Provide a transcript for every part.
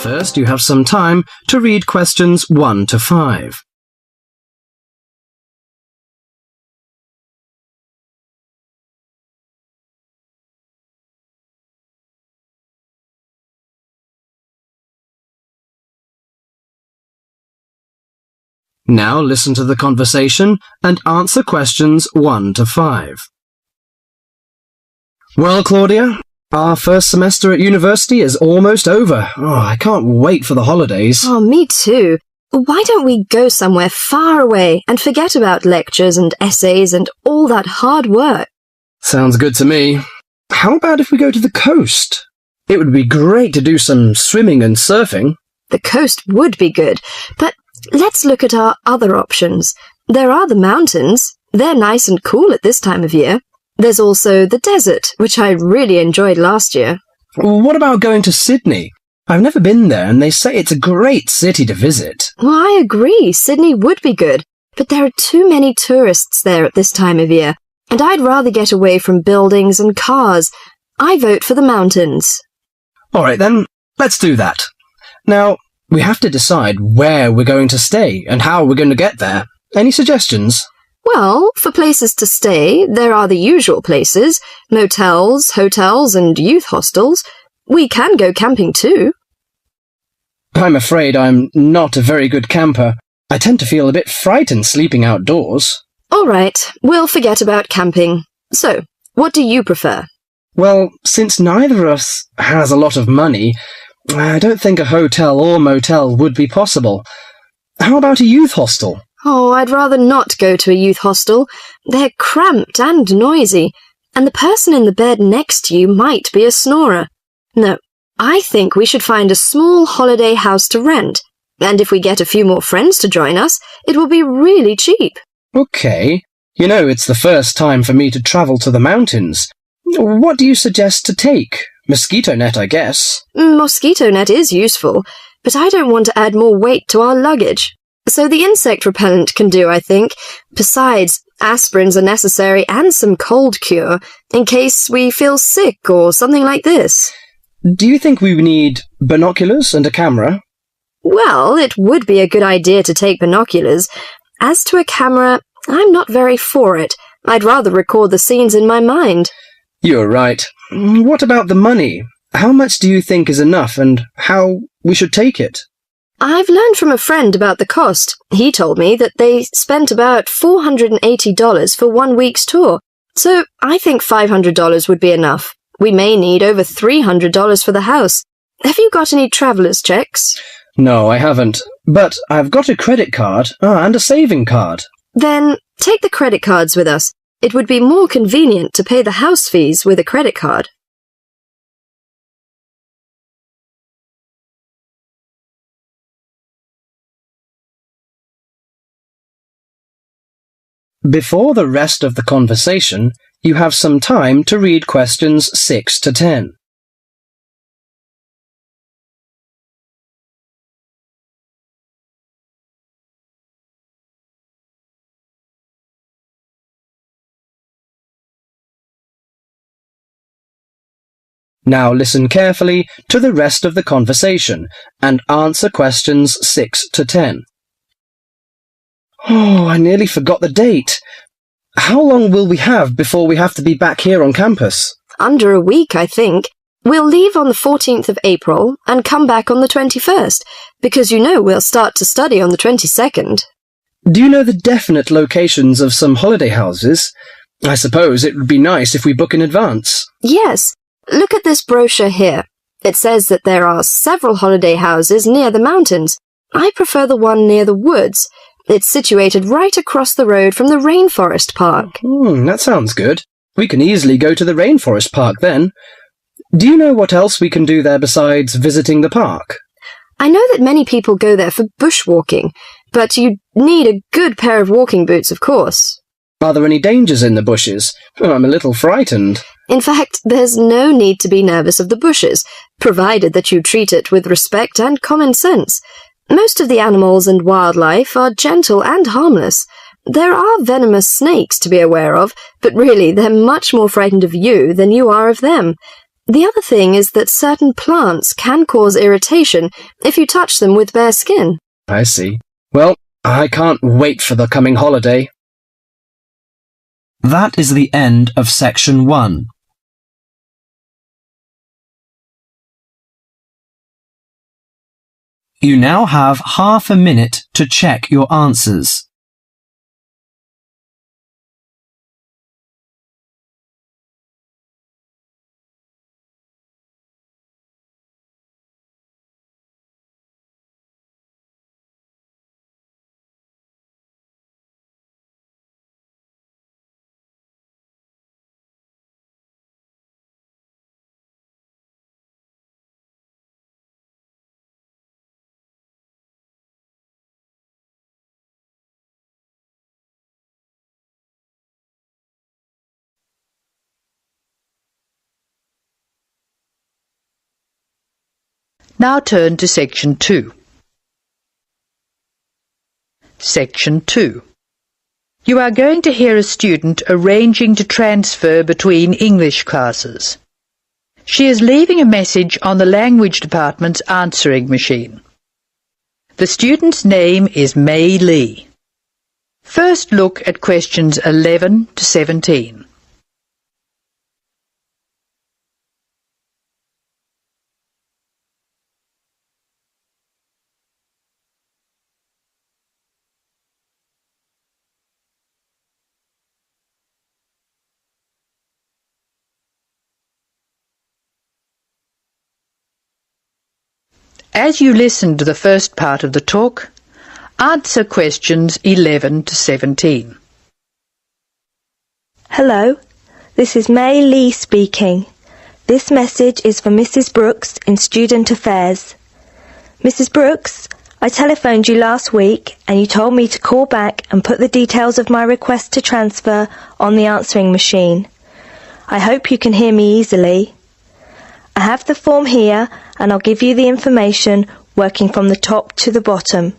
First, you have some time to read questions 1 to 5. Now listen to the conversation and answer questions 1 to 5. Well, Claudia, our first semester at university is almost over. I can't wait for the holidays. Me too. Why don't we go somewhere far away and forget about lectures and essays and all that hard work? Sounds good to me. How about if we go to the coast? It would be great to do some swimming and surfing. The coast would be good, but let's look at our other options. There are the mountains. They're nice and cool at this time of year. There's also the desert, which I really enjoyed last year. What about going to Sydney? I've never been there, and they say it's a great city to visit. Well, I agree. Sydney would be good, but there are too many tourists there at this time of year, and I'd rather get away from buildings and cars. I vote for the mountains. All right, then, let's do that. Now, we have to decide where we're going to stay and how we're going to get there. Any suggestions? Well, for places to stay, there are the usual places, motels, hotels, and youth hostels. We can go camping too. I'm afraid I'm not a very good camper. I tend to feel a bit frightened sleeping outdoors. All right, we'll forget about camping. So, what do you prefer? Well, since neither of us has a lot of money, I don't think a hotel or motel would be possible. How about a youth hostel? Oh, I'd rather not go to a youth hostel. They're cramped and noisy, and the person in the bed next to you might be a snorer. No, I think we should find a small holiday house to rent, and if we get a few more friends to join us, it will be really cheap. Okay. You know, it's the first time for me to travel to the mountains. What do you suggest to take? Mosquito net, I guess. Mosquito net is useful, but I don't want to add more weight to our luggage. So the insect repellent can do, I think. Besides, aspirins are necessary and some cold cure, in case we feel sick or something like this. Do you think we need binoculars and a camera? Well, it would be a good idea to take binoculars. As to a camera, I'm not very for it. I'd rather record the scenes in my mind. You're right. What about the money? How much do you think is enough, and how we should take it? I've learned from a friend about the cost. He told me that they spent about $480 for 1 week's tour. So I think $500 would be enough. We may need over $300 for the house. Have you got any traveller's checks? No, I haven't. But I've got a credit card and a saving card. Then take the credit cards with us. It would be more convenient to pay the house fees with a credit card. Before the rest of the conversation, you have some time to read questions 6 to 10. Now listen carefully to the rest of the conversation and answer questions 6 to 10. Oh, I nearly forgot the date. How long will we have before we have to be back here on campus? Under a week, I think. We'll leave on the 14th of April and come back on the 21st, because you know we'll start to study on the 22nd. Do you know the definite locations of some holiday houses? I suppose it would be nice if we book in advance. Yes. Look at this brochure here. It says that there are several holiday houses near the mountains. I prefer the one near the woods. It's situated right across the road from the Rainforest Park. That sounds good. We can easily go to the Rainforest Park then. Do you know what else we can do there besides visiting the park? I know that many people go there for bushwalking, but you need a good pair of walking boots, of course. Are there any dangers in the bushes? I'm a little frightened. In fact, there's no need to be nervous of the bushes, provided that you treat it with respect and common sense. Most of the animals and wildlife are gentle and harmless. There are venomous snakes to be aware of, but really they're much more frightened of you than you are of them. The other thing is that certain plants can cause irritation if you touch them with bare skin. I see. Well, I can't wait for the coming holiday. That is the end of section 1. You now have half a minute to check your answers. Now turn to Section 2. Section 2. You are going to hear a student arranging to transfer between English classes. She is leaving a message on the language department's answering machine. The student's name is Mei Lee. First look at questions 11 to 17. As you listen to the first part of the talk, answer questions 11 to 17. Hello, this is Mei Lee speaking. This message is for Mrs. Brooks in Student Affairs. Mrs. Brooks, I telephoned you last week and you told me to call back and put the details of my request to transfer on the answering machine. I hope you can hear me easily. I have the form here and I'll give you the information working from the top to the bottom.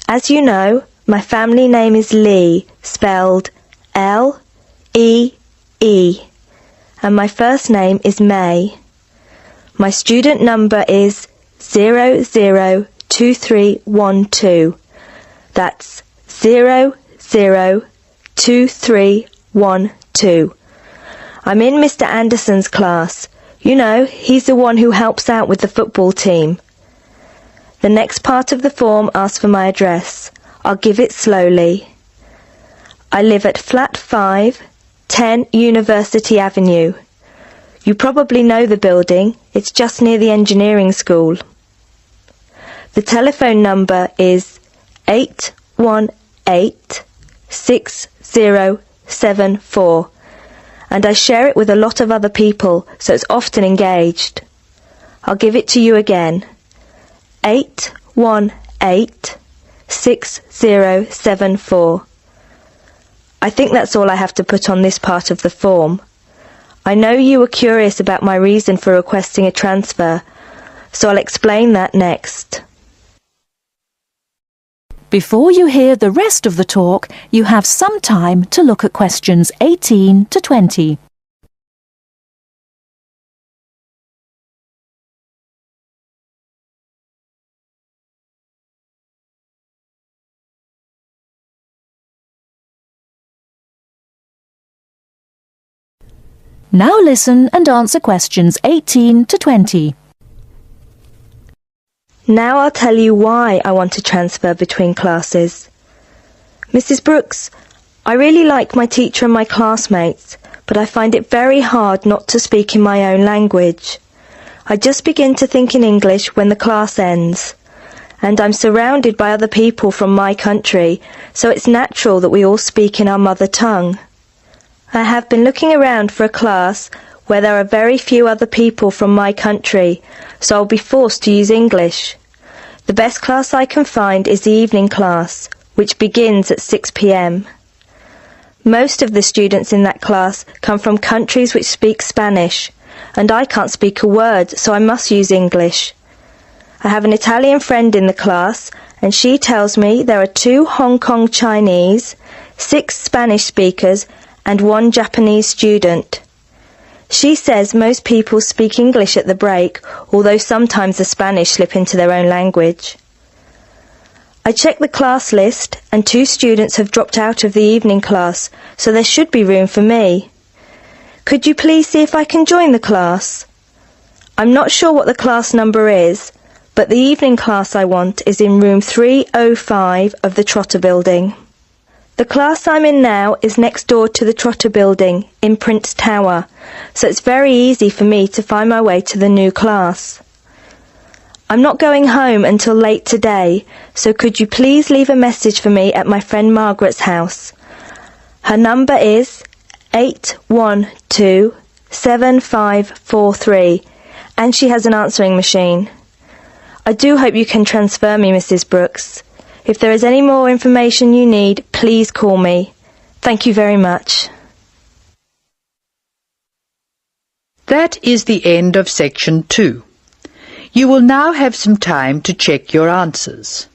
As you know, my family name is Lee, spelled L-E-E, and my first name is May. My student number is 002312. That's 002312. I'm in Mr. Anderson's class. You know, he's the one who helps out with the football team. The next part of the form asks for my address. I'll give it slowly. I live at Flat 5, 10 University Avenue. You probably know the building. It's just near the engineering school. The telephone number is 818-6074. And I share it with a lot of other people, so it's often engaged. I'll give it to you again. 818-6074. I think that's all I have to put on this part of the form. I know you were curious about my reason for requesting a transfer, so I'll explain that next. Before you hear the rest of the talk, you have some time to look at questions 18 to 20. Now listen and answer questions 18 to 20. Now I'll tell you why I want to transfer between classes. Mrs. Brooks, I really like my teacher and my classmates, but I find it very hard not to speak in my own language. I just begin to think in English when the class ends, and I'm surrounded by other people from my country, so it's natural that we all speak in our mother tongue. I have been looking around for a class where there are very few other people from my country, so I'll be forced to use English. The best class I can find is the evening class, which begins at 6 p.m. Most of the students in that class come from countries which speak Spanish, and I can't speak a word, so I must use English. I have an Italian friend in the class, and she tells me there are 2 Hong Kong Chinese, 6 Spanish speakers, and 1 Japanese student. She says most people speak English at the break, although sometimes the Spanish slip into their own language. I checked the class list and 2 students have dropped out of the evening class, so there should be room for me. Could you please see if I can join the class? I'm not sure what the class number is, but the evening class I want is in room 305 of the Trotter building. The class I'm in now is next door to the Trotter building in Prince Tower, so it's very easy for me to find my way to the new class. I'm not going home until late today, so could you please leave a message for me at my friend Margaret's house? Her number is 812-7543, and she has an answering machine. I do hope you can transfer me, Mrs. Brooks. If there is any more information you need, please call me. Thank you very much. That is the end of section 2. You will now have some time to check your answers.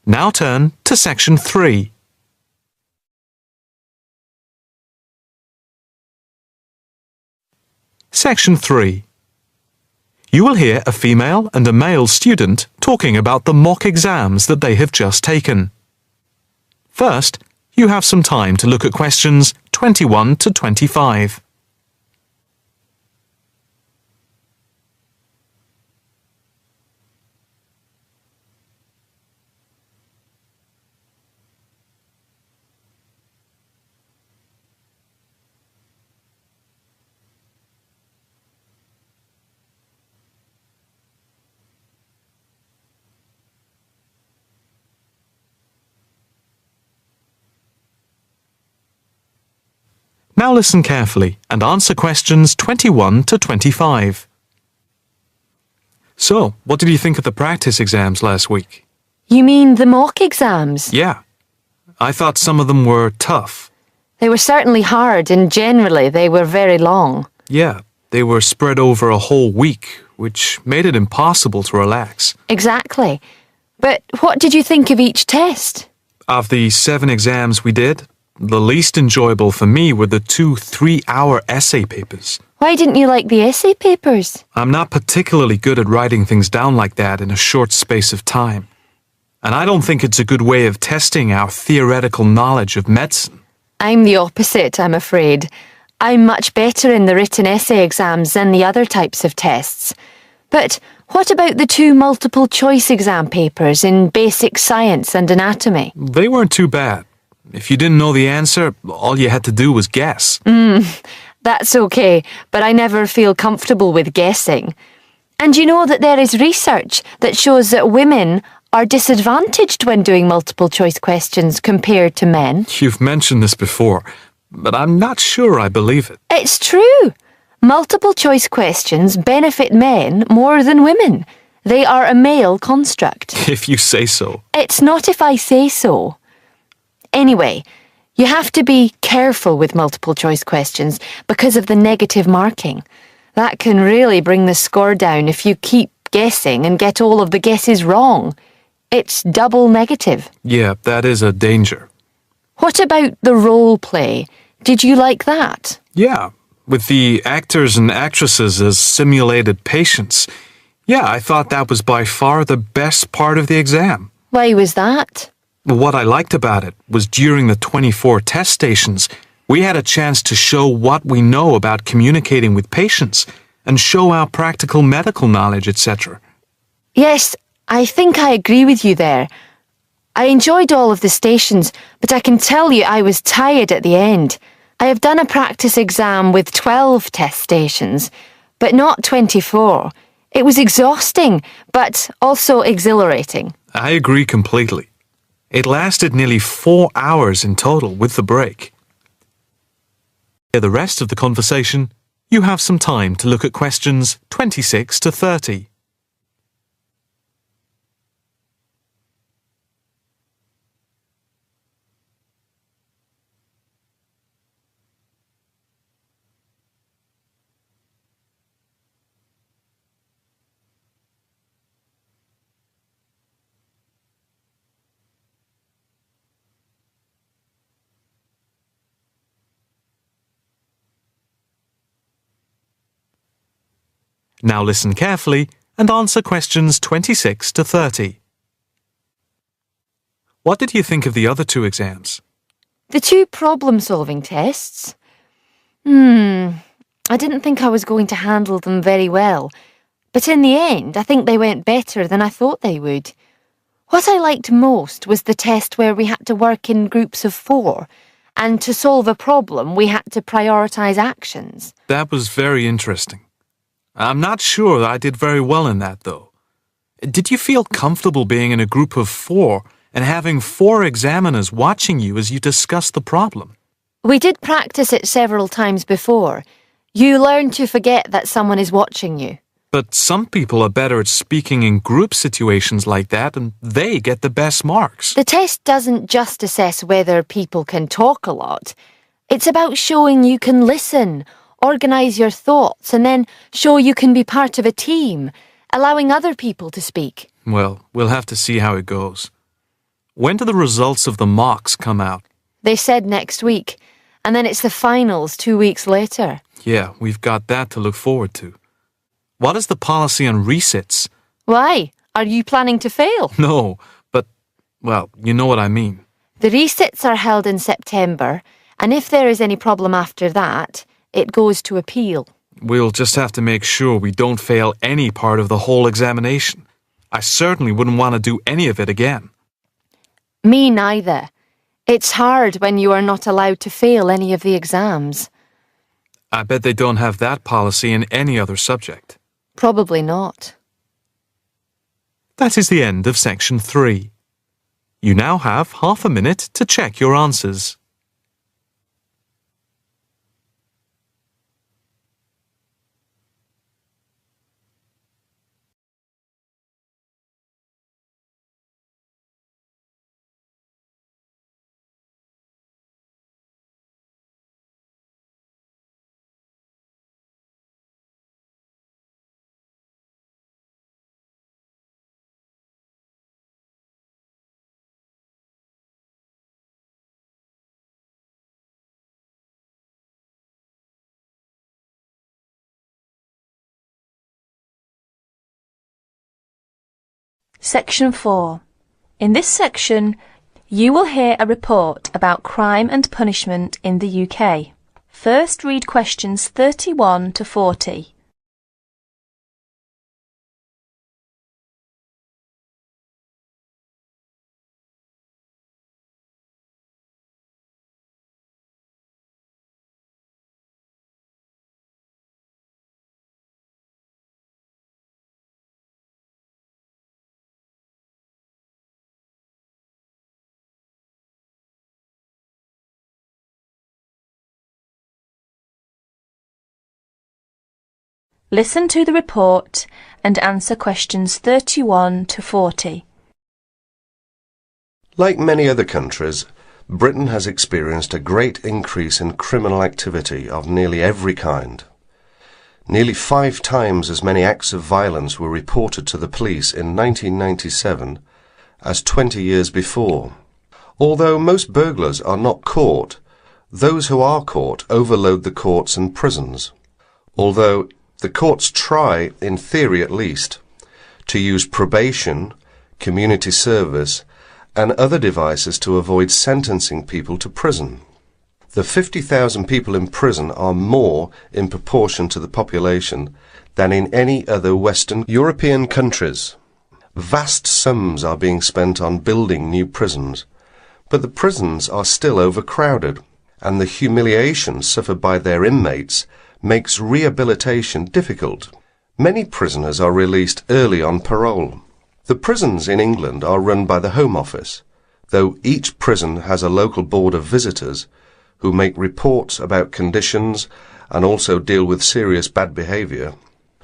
Now turn to section 3. Section 3. You will hear a female and a male student talking about the mock exams that they have just taken. First, you have some time to look at questions 21 to 25. Now listen carefully and answer questions 21 to 25. So, what did you think of the practice exams last week? You mean the mock exams? Yeah. I thought some of them were tough. They were certainly hard and generally they were very long. Yeah, they were spread over a whole week, which made it impossible to relax. Exactly. But what did you think of each test? Of the 7 exams we did, the least enjoyable for me were the 2 3-hour essay papers. Why didn't you like the essay papers? I'm not particularly good at writing things down like that in a short space of time. And I don't think it's a good way of testing our theoretical knowledge of medicine. I'm the opposite, I'm afraid. I'm much better in the written essay exams than the other types of tests. But what about the 2 multiple choice exam papers in basic science and anatomy? They weren't too bad. If you didn't know the answer, all you had to do was guess. That's okay, but I never feel comfortable with guessing. And you know that there is research that shows that women are disadvantaged when doing multiple choice questions compared to men. You've mentioned this before, but I'm not sure I believe it. It's true. Multiple choice questions benefit men more than women. They are a male construct. If you say so. It's not if I say so. Anyway, you have to be careful with multiple choice questions because of the negative marking. That can really bring the score down if you keep guessing and get all of the guesses wrong. It's double negative. Yeah, that is a danger. What about the role play? Did you like that? Yeah, with the actors and actresses as simulated patients. Yeah, I thought that was by far the best part of the exam. Why was that? What I liked about it was during the 24 test stations, we had a chance to show what we know about communicating with patients and show our practical medical knowledge, etc. Yes, I think I agree with you there. I enjoyed all of the stations, but I can tell you I was tired at the end. I have done a practice exam with 12 test stations, but not 24. It was exhausting, but also exhilarating. I agree completely. It lasted nearly 4 hours in total with the break. For the rest of the conversation, you have some time to look at questions 26 to 30. Now listen carefully and answer questions 26 to 30. What did you think of the other 2 exams? The 2 problem-solving tests? I didn't think I was going to handle them very well, but in the end I think they went better than I thought they would. What I liked most was the test where we had to work in groups of 4, and to solve a problem we had to prioritise actions. That was very interesting. I'm not sure that I did very well in that, though. Did you feel comfortable being in a group of 4 and having 4 examiners watching you as you discussed the problem? We did practice it several times before. You learn to forget that someone is watching you. But some people are better at speaking in group situations like that, and they get the best marks. The test doesn't just assess whether people can talk a lot. It's about showing you can listen, organise your thoughts, and then show you can be part of a team, allowing other people to speak. Well, we'll have to see how it goes. When do the results of the mocks come out? They said next week, and then it's the finals 2 weeks later. Yeah, we've got that to look forward to. What is the policy on resits? Why? Are you planning to fail? No, but, well, you know what I mean. The resits are held in September, and if there is any problem after that, it goes to appeal. We'll just have to make sure we don't fail any part of the whole examination. I certainly wouldn't want to do any of it again. Me neither. It's hard when you are not allowed to fail any of the exams. I bet they don't have that policy in any other subject. Probably not. That is the end of section 3. You now have half a minute to check your answers. Section 4. In this section, you will hear a report about crime and punishment in the UK. First read questions 31 to 40. Listen to the report and answer questions 31 to 40. Like many other countries, Britain has experienced a great increase in criminal activity of nearly every kind. Nearly 5 times as many acts of violence were reported to the police in 1997 as 20 years before. Although most burglars are not caught, those who are caught overload the courts and prisons. Although the courts try, in theory at least, to use probation, community service, and other devices to avoid sentencing people to prison. The 50,000 people in prison are more in proportion to the population than in any other Western European countries. Vast sums are being spent on building new prisons, but the prisons are still overcrowded, and the humiliation suffered by their inmates makes rehabilitation difficult. Many prisoners are released early on parole. The prisons in England are run by the Home Office, though each prison has a local board of visitors who make reports about conditions and also deal with serious bad behaviour.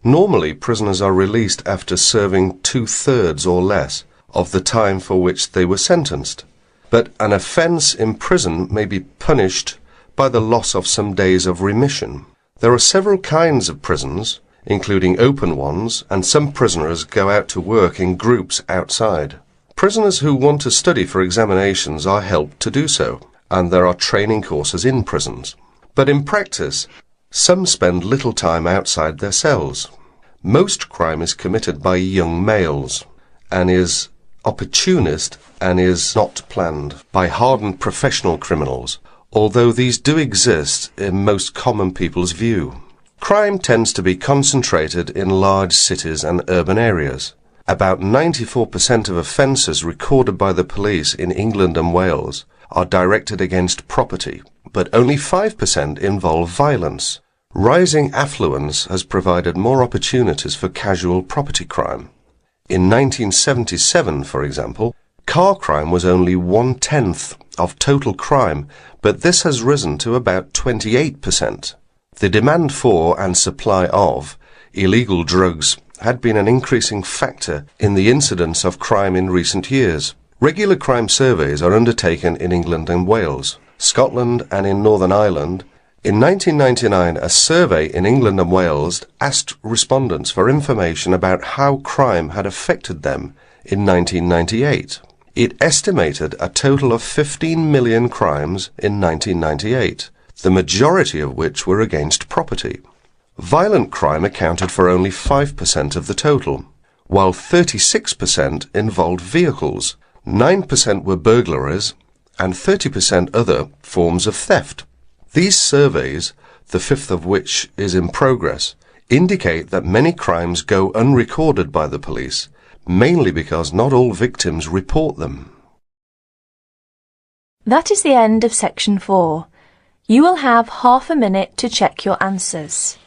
Normally, prisoners are released after serving 2/3 or less of the time for which they were sentenced. But an offence in prison may be punished by the loss of some days of remission. There are several kinds of prisons, including open ones, and some prisoners go out to work in groups outside. Prisoners who want to study for examinations are helped to do so, and there are training courses in prisons. But in practice, some spend little time outside their cells. Most crime is committed by young males, and is opportunist and is not planned by hardened professional criminals, although these do exist in most common people's view. Crime tends to be concentrated in large cities and urban areas. About 94% of offences recorded by the police in England and Wales are directed against property, but only 5% involve violence. Rising affluence has provided more opportunities for casual property crime. In 1977, for example, car crime was only 1/10 of total crime, but this has risen to about 28%. The demand for and supply of illegal drugs had been an increasing factor in the incidence of crime in recent years. Regular crime surveys are undertaken in England and Wales, Scotland and in Northern Ireland. In 1999, a survey in England and Wales asked respondents for information about how crime had affected them in 1998. It estimated a total of 15 million crimes in 1998, the majority of which were against property. Violent crime accounted for only 5% of the total, while 36% involved vehicles, 9% were burglaries, and 30% other forms of theft. These surveys, the fifth of which is in progress, indicate that many crimes go unrecorded by the police, mainly because not all victims report them. That is the end of section 4. You will have half a minute to check your answers.